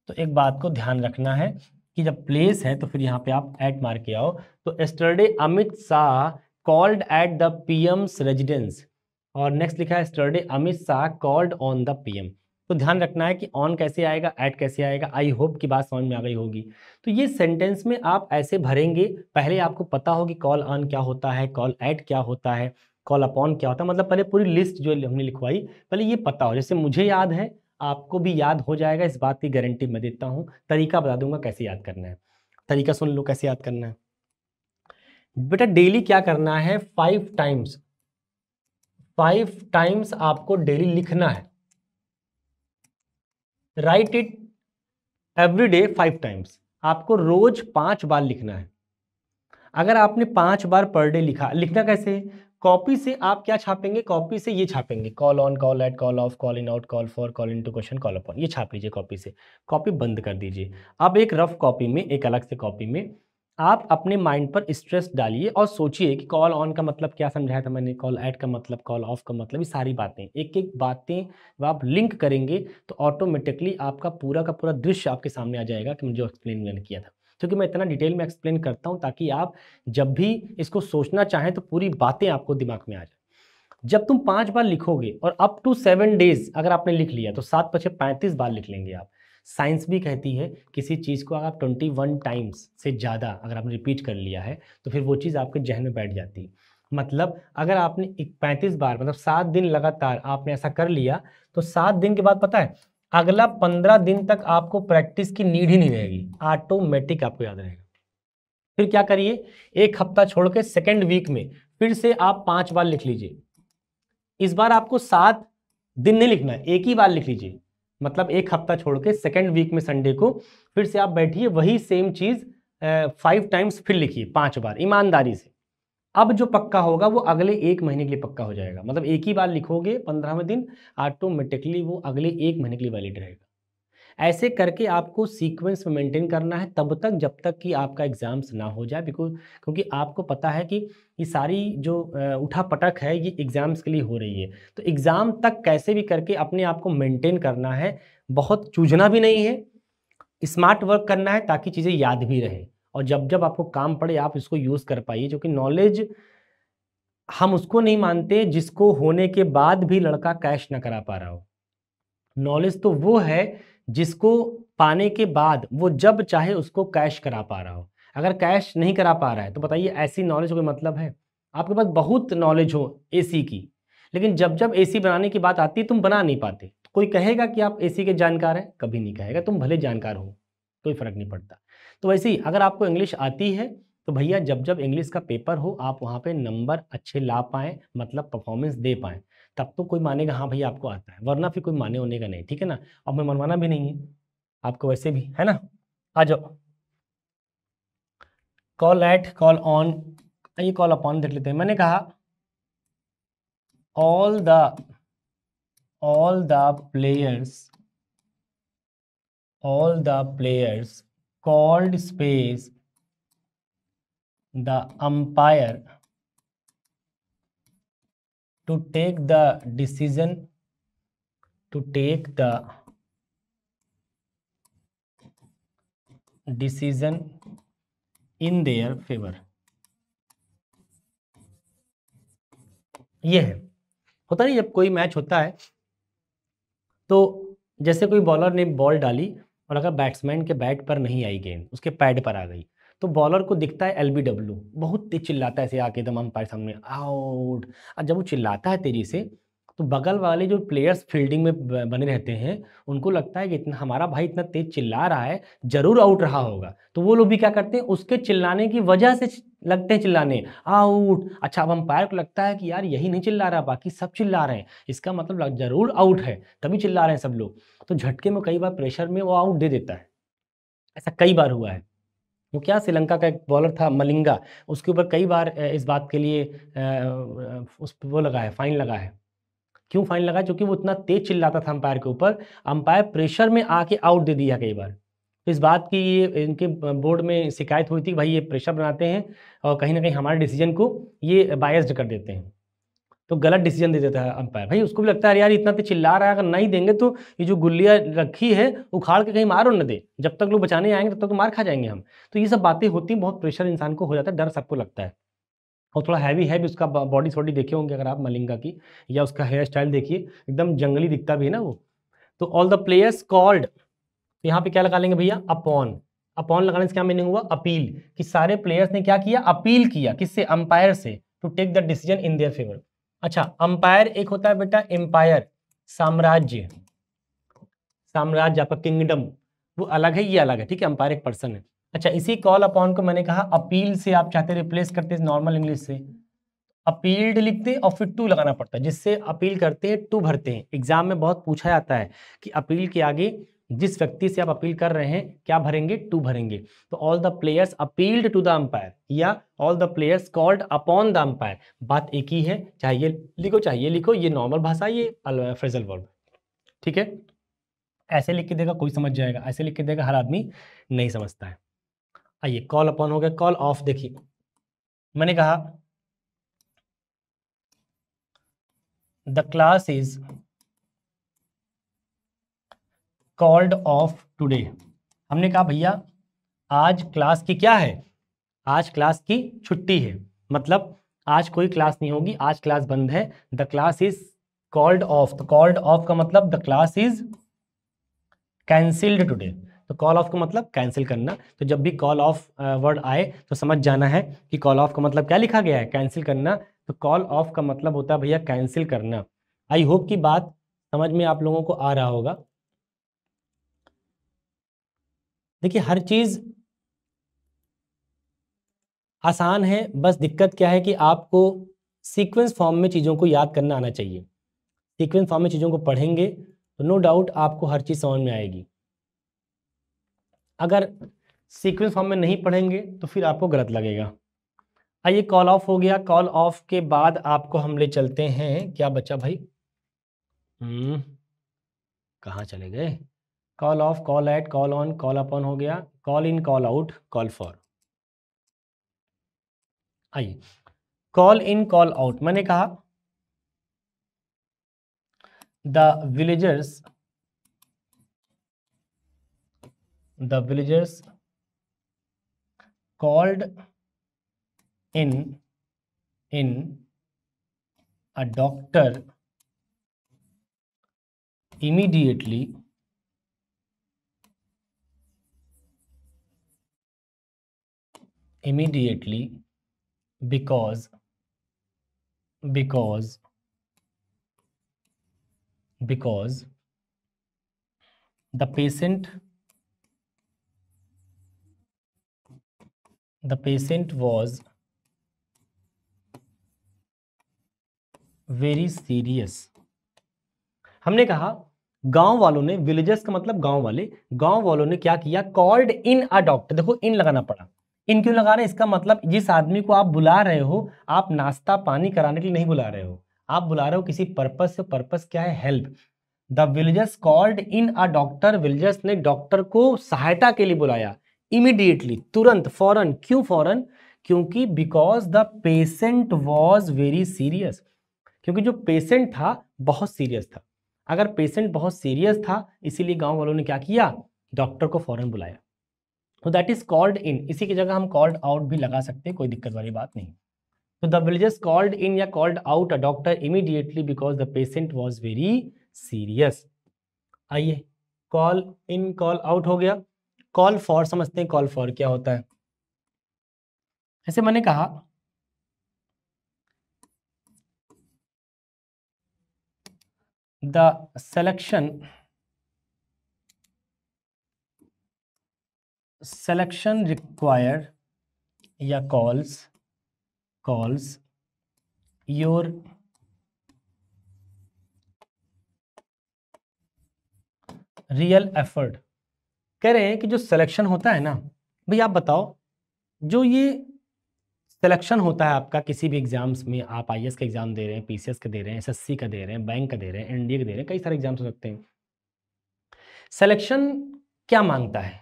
तो एक बात को ध्यान रखना है कि जब प्लेस है तो फिर यहाँ पे आप एट मार के आओ। तो yesterday Amit Shah called at the PM's residence, और नेक्स्ट लिखा है yesterday Amit Shah called on the PM. तो ध्यान रखना है कि ऑन कैसे आएगा, एट कैसे आएगा। आई होप की बात समझ में आ गई होगी। तो ये सेंटेंस में आप ऐसे भरेंगे। पहले आपको पता हो कि कॉल ऑन क्या होता है, कॉल एट क्या होता है, कॉल अपॉन क्या होता है। मतलब पहले पूरी लिस्ट जो हमने लिखवाई पहले ये पता हो। जैसे मुझे याद है आपको भी याद हो जाएगा, इस बात की गारंटी मैं देता हूं। तरीका बता दूंगा कैसे याद करना है। तरीका सुन लो कैसे याद करना है बेटा। डेली क्या करना है? 5 टाइम्स आपको डेली लिखना है। Right it every day 5 times. आपको रोज 5 बार लिखना है। अगर आपने 5 बार पर डे लिखना कैसे है? कॉपी से आप क्या छापेंगे? कॉपी से ये छापेंगे, call on, call at, call off, call in out, call for, call into question, call upon. ये छाप लीजिए कॉपी से। कॉपी बंद कर दीजिए। अब एक रफ कॉपी में, एक अलग से कॉपी में आप अपने माइंड पर स्ट्रेस डालिए और सोचिए कि कॉल ऑन का मतलब क्या समझाया था मैंने, कॉल एट का मतलब, कॉल ऑफ का मतलब, ये सारी बातें, एक एक बातें जब आप लिंक करेंगे तो ऑटोमेटिकली आपका पूरा का पूरा दृश्य आपके सामने आ जाएगा कि मुझे जो एक्सप्लेन मैंने किया था। क्योंकि मैं इतना डिटेल में एक्सप्लेन करता हूं ताकि आप जब भी इसको सोचना चाहें तो पूरी बातें आपको दिमाग में आ जाए। जब तुम 5 बार लिखोगे और अप टू 7 डेज अगर आपने लिख लिया तो 7 × 5 = 35 बार लिख लेंगे आप। साइंस भी कहती है किसी चीज़ को अगर आप 21 टाइम्स से ज़्यादा अगर आपने रिपीट कर लिया है तो फिर वो चीज़ आपके जहन में बैठ जाती है। मतलब अगर आपने 35 बार मतलब 7 दिन लगातार आपने ऐसा कर लिया तो 7 दिन के बाद पता है अगला 15 दिन तक आपको प्रैक्टिस की नीड ही नहीं रहेगी, ऑटोमेटिक आपको याद रहेगा। फिर क्या करिए, एक हफ्ता छोड़ के सेकेंड वीक में फिर से आप 5 बार लिख लीजिए। इस बार आपको 7 दिन नहीं लिखना है, एक ही बार लिख लीजिए। मतलब एक हफ्ता छोड़ के सेकेंड वीक में संडे को फिर से आप बैठिए, वही सेम चीज 5 टाइम्स फिर लिखिए, 5 बार ईमानदारी से। अब जो पक्का होगा वो अगले 1 महीने के लिए पक्का हो जाएगा। मतलब एक ही बार लिखोगे 15वें दिन, ऑटोमेटिकली वो अगले 1 महीने के लिए वैलिड रहेगा। ऐसे करके आपको सीक्वेंस में मेंटेन करना है तब तक जब तक कि आपका एग्जाम्स ना हो जाए, बिकॉज क्योंकि आपको पता है कि ये सारी जो उठा पटक है ये एग्जाम्स के लिए हो रही है। तो एग्जाम तक कैसे भी करके अपने आप को मेंटेन करना है, बहुत चूझना भी नहीं है, स्मार्ट वर्क करना है ताकि चीज़ें याद भी रहें और जब जब आपको काम पड़े आप इसको यूज़ कर पाइए। क्योंकि नॉलेज हम उसको नहीं मानते जिसको होने के बाद भी लड़का कैश ना करा पा रहा हो। नॉलेज तो वो है जिसको पाने के बाद वो जब चाहे उसको कैश करा पा रहा हो। अगर कैश नहीं करा पा रहा है तो बताइए ऐसी नॉलेज का कोई मतलब है? आपके पास बहुत नॉलेज हो एसी की, लेकिन जब जब एसी बनाने की बात आती है तुम बना नहीं पाते। कोई कहेगा कि आप एसी के जानकार हैं? कभी नहीं कहेगा। तुम भले जानकार हो, कोई फर्क नहीं पड़ता। तो वैसे ही अगर आपको इंग्लिश आती है तो भैया जब जब इंग्लिश का पेपर हो आप वहाँ पे नंबर अच्छे ला पाएँ, मतलब परफॉर्मेंस दे पाएँ, तब तो कोई मानेगा हाँ भैया आपको आता है, वरना फिर कोई माने होने का नहीं। ठीक है ना? अब मैं मनवाना भी नहीं है आपको वैसे भी, है ना? आ जाओ। कॉल एट, कॉल ऑन, ये कॉल अपॉन देख लेते हैं। मैंने कहा all the players called space the umpire to take the decision in their favor। ये है, होता नहीं जब कोई मैच होता है तो जैसे कोई बॉलर ने बॉल डाली और अगर बैट्समैन के बैट पर नहीं आई गेंद, उसके पैड पर आ गई, तो बॉलर को दिखता है LBW, बहुत तेज चिल्लाता है ऐसे आके एकदम अंपायर सामने, आउट। और जब वो चिल्लाता है तेजी से तो बगल वाले जो प्लेयर्स फील्डिंग में बने रहते हैं उनको लगता है कि इतना हमारा भाई इतना तेज चिल्ला रहा है, जरूर आउट रहा होगा। तो वो लोग भी क्या करते हैं, उसके चिल्लाने की वजह से लगते हैं चिल्लाने, आउट। अच्छा, अब अंपायर को लगता है कि यार यही नहीं चिल्ला रहा, बाकी सब चिल्ला रहे हैं, इसका मतलब जरूर आउट है, तभी चिल्ला रहे हैं सब लोग। तो झटके में कई बार प्रेशर में वो आउट दे देता है। ऐसा कई बार हुआ है। वो क्या, श्रीलंका का एक बॉलर था मलिंगा, उसके ऊपर कई बार इस बात के लिए उस वो लगा है, फाइन लगा है। क्यों फाइन लगा? क्योंकि वो इतना तेज चिल्लाता था अंपायर के ऊपर, अंपायर प्रेशर में आके आउट दे दिया कई बार। तो इस बात की ये इनके बोर्ड में शिकायत हुई थी कि भाई ये प्रेशर बनाते हैं और कहीं ना कहीं हमारे डिसीजन को ये बायस्ड कर देते हैं, तो गलत डिसीजन दे देता है अंपायर। भाई उसको भी लगता है यार इतना तो चिल्ला रहा है, अगर नहीं देंगे तो ये जो गुल्लियाँ रखी है उखाड़ के कहीं मारो न दे, जब तक लोग बचाने आएंगे तब तक तो मार खा जाएंगे हम। तो ये सब बातें होती हैं, बहुत प्रेशर इंसान को हो जाता है, डर सबको लगता है। और थोड़ा हैवी है भी, उसका बॉडी थोड़ी देखे होंगे अगर आप मलिंगा की, या उसका हेयर स्टाइल देखिए, एकदम जंगली दिखता भी है ना वो। तो ऑल द प्लेयर्स कॉल्ड, यहाँ पे क्या लगा लेंगे भैया, अपॉन। अपॉन लगाने से क्या मीनिंग हुआ, अपील, कि सारे प्लेयर्स ने क्या किया, अपील किया, किससे, अंपायर से, to take the decision in their favour. अच्छा, अंपायर एक होता है बेटा एम्पायर, साम्राज्य, साम्राज्य आपका किंगडम, वो अलग है, ये अलग है, ठीक है। अंपायर एक पर्सन है। अच्छा, इसी कॉल अपॉन को मैंने कहा अपील से आप चाहते रिप्लेस करते नॉर्मल इंग्लिश से, अपील्ड लिखते और फिर टू लगाना पड़ता है, जिससे अपील करते हैं टू भरते हैं। एग्जाम में बहुत पूछा जाता है कि अपील के आगे जिस व्यक्ति से आप अपील कर रहे हैं क्या भरेंगे, टू भरेंगे। तो all the players appealed to the umpire या all the players called upon the umpire, बात एक ही है, चाहे ये लिखो चाहे ये लिखो, ये नॉर्मल भाषा, ये फ्रेजल वर्ब, ठीक है। ऐसे लिख के देगा कोई समझ जाएगा, ऐसे लिख के देगा हर आदमी नहीं समझता है। आइए, कॉल अपॉन हो गया। कॉल ऑफ देखिए, मैंने कहा the class is called off today. हमने कहा भैया आज क्लास की क्या है, आज क्लास की छुट्टी है, मतलब आज कोई क्लास नहीं होगी, आज क्लास बंद है। The class is called off, तो कॉल्ड ऑफ का मतलब the class is cancelled today. तो कॉल ऑफ का मतलब कैंसिल करना। तो जब भी कॉल ऑफ वर्ड आए तो समझ जाना है कि कॉल ऑफ का मतलब क्या लिखा गया है, कैंसिल करना। तो कॉल ऑफ का मतलब होता है भैया कैंसिल करना। आई होप की बात समझ में आप लोगों को आ रहा होगा। देखिए हर चीज आसान है, बस दिक्कत क्या है कि आपको सीक्वेंस फॉर्म में चीज़ों को याद करना आना चाहिए। सीक्वेंस फॉर्म में चीज़ों को पढ़ेंगे तो नो डाउट आपको हर चीज़ समझ में आएगी। अगर सीक्वेंस फॉर्म में नहीं पढ़ेंगे तो फिर आपको गलत लगेगा। आइए कॉल ऑफ हो गया। कॉल ऑफ के बाद आपको हम ले चलते हैं, क्या बचा भाई? कहाँ चले गए? Call off, call at, call on, call upon हो गया, call in, call out, call for. आइए कॉल इन कॉल आउट, मैंने कहा the villagers called in a doctor immediately because the patient was very serious। हमने कहा गांव वालों ने, विलेजर्स का मतलब गांव वाले, गांव वालों ने क्या किया? Called in a doctor. देखो इन लगाना पड़ा। इन क्यों लगा रहे हैं? इसका मतलब जिस आदमी को आप बुला रहे हो, आप नाश्ता पानी कराने के लिए नहीं बुला रहे हो, आप बुला रहे हो किसी पर्पस से। पर्पस क्या है? Help. The villagers called in a doctor, villagers ने डॉक्टर को सहायता के लिए बुलाया। इमीडिएटली, तुरंत, फौरन। क्यों फौरन? क्योंकि because the patient was very serious, क्योंकि जो पेशेंट था बहुत सीरियस था। अगर पेशेंट बहुत सीरियस था इसीलिए गांव वालों ने क्या किया? डॉक्टर को फौरन बुलाया। तो दैट इज कॉल्ड इन। इसी की जगह हम कॉल्ड आउट भी लगा सकते हैं, कोई दिक्कत वाली बात नहीं। तो द विलेजर्स कॉल्ड इन या called out a doctor immediately because the patient was very serious. आइए कॉल इन कॉल आउट हो गया। कॉल फॉर समझते हैं। कॉल फॉर क्या होता है? ऐसे मैंने कहा द selection require या calls your real effort। कह रहे हैं कि जो सिलेक्शन होता है ना, भाई आप बताओ, जो ये सिलेक्शन होता है आपका किसी भी एग्जाम्स में, आप आईएएस का एग्जाम दे रहे हैं, पीसीएस का दे रहे हैं, एसएससी का दे रहे हैं, बैंक का दे रहे हैं, एनडीए का दे रहे हैं, कई सारे एग्जाम्स हो सकते हैं। सिलेक्शन क्या मांगता है?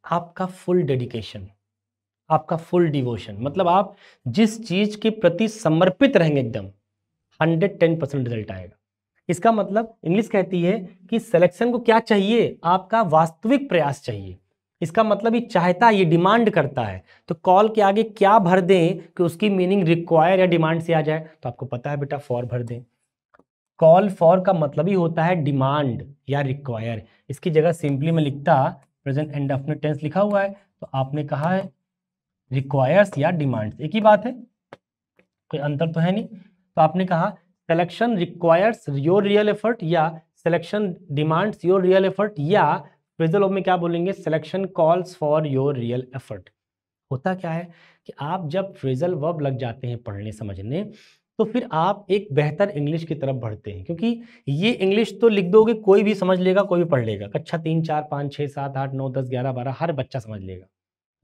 आपका फुल डेडिकेशन, आपका फुल डिवोशन। मतलब आप जिस चीज के प्रति समर्पित रहेंगे एकदम, 110% रिजल्ट आएगा। इसका मतलब इंग्लिश कहती है कि सिलेक्शन को क्या चाहिए? आपका वास्तविक प्रयास चाहिए। इसका मतलब ये चाहता है, ये डिमांड करता है। तो कॉल के आगे क्या भर दें कि उसकी मीनिंग रिक्वायर या डिमांड से आ जाए? तो आपको पता है बेटा, फॉर भर दें। कॉल फॉर का मतलब ही होता है डिमांड या रिक्वायर। इसकी जगह सिंपली मैं लिखता प्रेजेंट इंडेफिनिट टेंस लिखा हुआ है, तो आपने कहा है रिक्वायर्स या डिमांड्स, एक ही बात है, कोई अंतर तो है नहीं। तो आपने कहा selection requires your real effort या selection demands your real effort, या फ्रेजल वर्ब में क्या बोलेंगे? Selection calls for your real effort. होता क्या है कि आप जब फ्रेजल वर्ब लग जाते हैं पढ़ने समझने, तो फिर आप एक बेहतर इंग्लिश की तरफ बढ़ते हैं। क्योंकि ये इंग्लिश तो लिख दोगे, कोई भी समझ लेगा, कोई भी पढ़ लेगा। कक्षा 3 4 5 6 7 8 9 10 11 12 हर बच्चा समझ लेगा।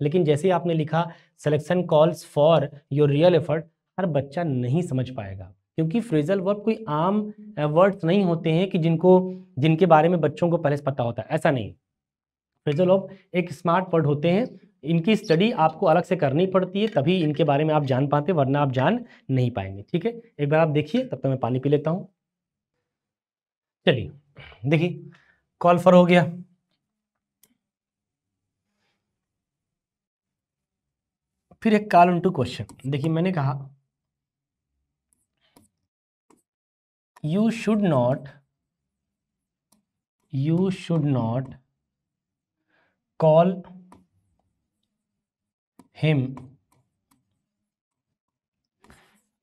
लेकिन जैसे ही आपने लिखा selection calls for your real effort, हर बच्चा नहीं समझ पाएगा। क्योंकि फ्रेजल वर्ब कोई आम वर्ड्स नहीं होते हैं कि जिनके बारे में बच्चों को पहले से पता होता है, ऐसा नहीं। फ्रेजल वर्ब एक स्मार्ट वर्ड होते हैं, इनकी स्टडी आपको अलग से करनी पड़ती है, तभी इनके बारे में आप जान पाते, वरना आप जान नहीं पाएंगे। ठीक है, एक बार आप देखिए, तब तक मैं पानी पी लेता हूं। चलिए देखिए, कॉल फॉर हो गया। फिर एक कॉल इनटू क्वेश्चन। देखिए मैंने कहा you should not call him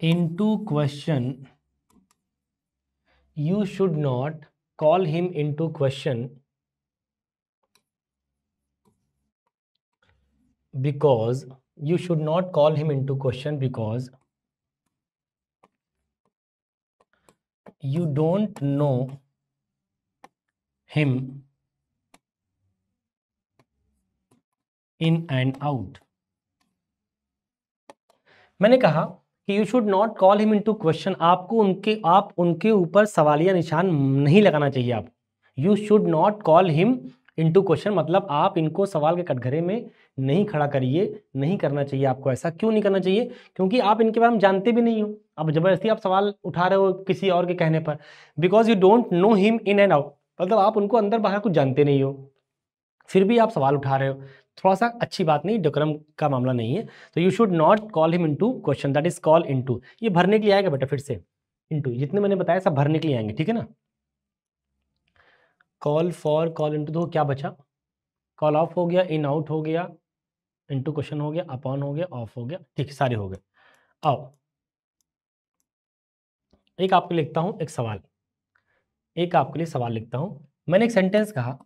into question, you should not call him into question because you should not call him into question because you don't know him in and out। मैंने कहा कि you should not call him into question, आप उनके ऊपर सवालिया निशान नहीं लगाना चाहिए। आप you should not call him into question मतलब आप इनको सवाल के कटघरे में नहीं खड़ा करिए, नहीं करना चाहिए आपको। ऐसा क्यों नहीं करना चाहिए? क्योंकि आप इनके बारे में जानते भी नहीं हो, अब जबरदस्ती आप सवाल उठा रहे हो किसी और के कहने पर। Because you don't know him in and out मतलब आप उनको अंदर बाहर कुछ जानते नहीं हो, फिर भी आप सवाल उठा रहे हो, थोड़ा सा अच्छी बात नहीं, डेकोरम का मामला नहीं है। तो you should not call him into question, that is call into. ये भरने के लिए आएगा बेटा, फिर से इनटू, जितने मैंने बताया सब भरने के लिए आएंगे, ठीक है ना। कॉल फॉर, कॉल इनटू, तो क्या बचा? कॉल ऑफ हो गया, इन आउट हो गया, इनटू क्वेश्चन हो गया, अपॉन हो गया, ऑफ हो गया, ठीक है, सारे हो गए। आओ एक आपके लिखता हूं एक सवाल, एक आपके लिए सवाल लिखता हूं। मैंने एक सेंटेंस कहा,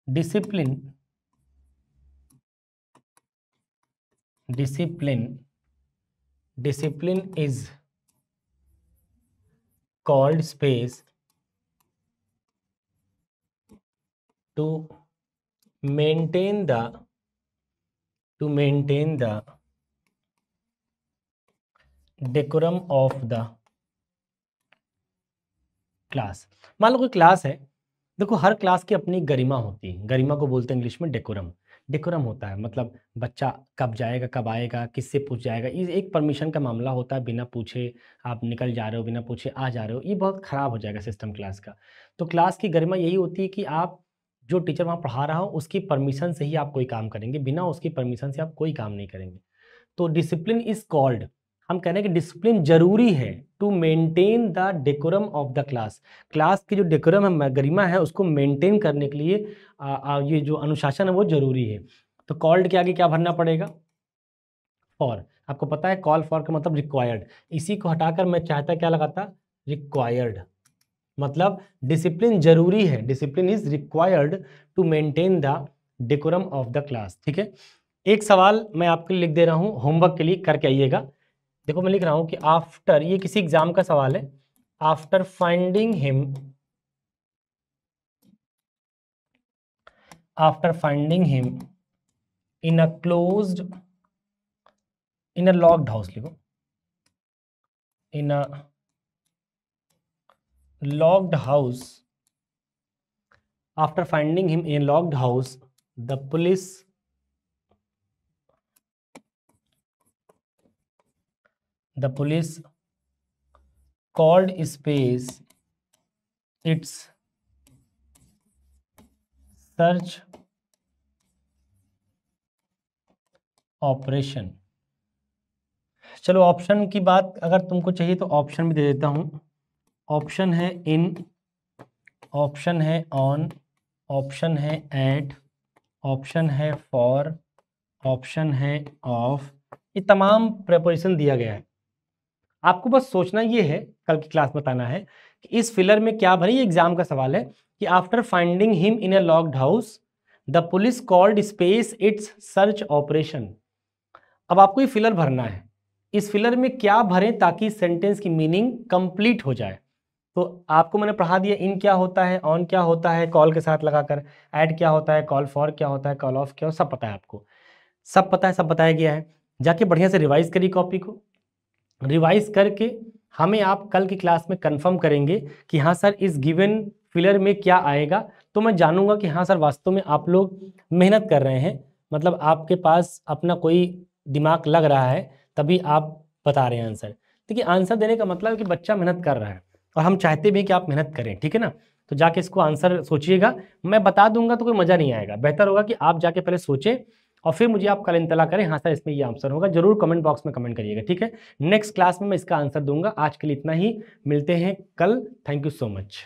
discipline is called space to maintain the decorum of the class। मान लो कोई क्लास है, देखो हर क्लास की अपनी गरिमा होती है, गरिमा को बोलते हैं इंग्लिश में डेकोरम। डेकोरम होता है मतलब बच्चा कब जाएगा, कब आएगा, किससे पूछ जाएगा, ये एक परमिशन का मामला होता है, बिना पूछे आप निकल जा रहे हो, बिना पूछे आ जा रहे हो, ये बहुत ख़राब हो जाएगा सिस्टम क्लास का। तो क्लास की गरिमा यही होती है कि आप जो टीचर वहाँ पढ़ा रहा हो उसकी परमिशन से ही आप कोई काम करेंगे, बिना उसकी परमिशन से आप कोई काम नहीं करेंगे। तो डिसिप्लिन इज कॉल्ड, हम कह रहे हैं कि डिसिप्लिन जरूरी है to maintain the decorum of the class. Class की जो डेकोरम है, गरिमा है, उसको मेंटेन करने के लिए ये जो अनुशासन है वो जरूरी है। तो कॉल्ड के आगे क्या भरना पड़ेगा? फॉर। आपको पता है कॉल फॉर का मतलब रिक्वायर्ड, इसी को हटाकर मैं चाहता क्या लगाता? रिक्वायर्ड। मतलब डिसिप्लिन जरूरी है, discipline is required to maintain the decorum of the class. ठीक है, एक सवाल मैं आपके लिए लिख दे रहा हूं, होमवर्क के लिए करके आइएगा। देखो मैं लिख रहा हूं कि आफ्टर, ये किसी एग्जाम का सवाल है, after finding him in a closed, in a locked house, लिखो in a locked house, after finding him in locked house the police called space its search operation। चलो ऑप्शन की बात अगर तुमको चाहिए तो ऑप्शन भी दे देता हूं। ऑप्शन है इन, ऑप्शन है ऑन, ऑप्शन है एट, ऑप्शन है फॉर, ऑप्शन है ऑफ, ये तमाम प्रेपोजिशन दिया गया है। आपको बस सोचना ये है, कल की क्लास में बताना है कि इस फिलर में क्या भरे। ये एग्जाम का सवाल है कि after finding him in a locked house the police called space it's search operation. अब आपको ये फिलर भरना है, इस फिलर में क्या भरें ताकि सेंटेंस की मीनिंग कंप्लीट हो जाए। तो आपको मैंने पढ़ा दिया इन क्या होता है, ऑन क्या होता है कॉल के साथ लगाकर, ऐड क्या होता है, कॉल फॉर क्या होता है, कॉल ऑफ क्या, सब पता है आपको, सब पता है, सब बताया गया है। जाके बढ़िया से रिवाइज करिए, कॉपी को रिवाइज करके हमें आप कल की क्लास में कंफर्म करेंगे कि हाँ सर इस गिवन फिलर में क्या आएगा। तो मैं जानूंगा कि हाँ सर वास्तव में आप लोग मेहनत कर रहे हैं, मतलब आपके पास अपना कोई दिमाग लग रहा है, तभी आप बता रहे हैं आंसर। देखिए आंसर देने का मतलब है कि बच्चा मेहनत कर रहा है और हम चाहते भी कि आप मेहनत करें, ठीक है ना। तो जाके इसको आंसर सोचिएगा, मैं बता दूंगा तो कोई मज़ा नहीं आएगा, बेहतर होगा कि आप जाके पहले सोचें और फिर मुझे आप कल इंतला करें, हाँ सर इसमें ये आंसर होगा। जरूर कमेंट बॉक्स में कमेंट करिएगा, ठीक है। नेक्स्ट क्लास में मैं इसका आंसर दूंगा। आज के लिए इतना ही, मिलते हैं कल। Thank you so much.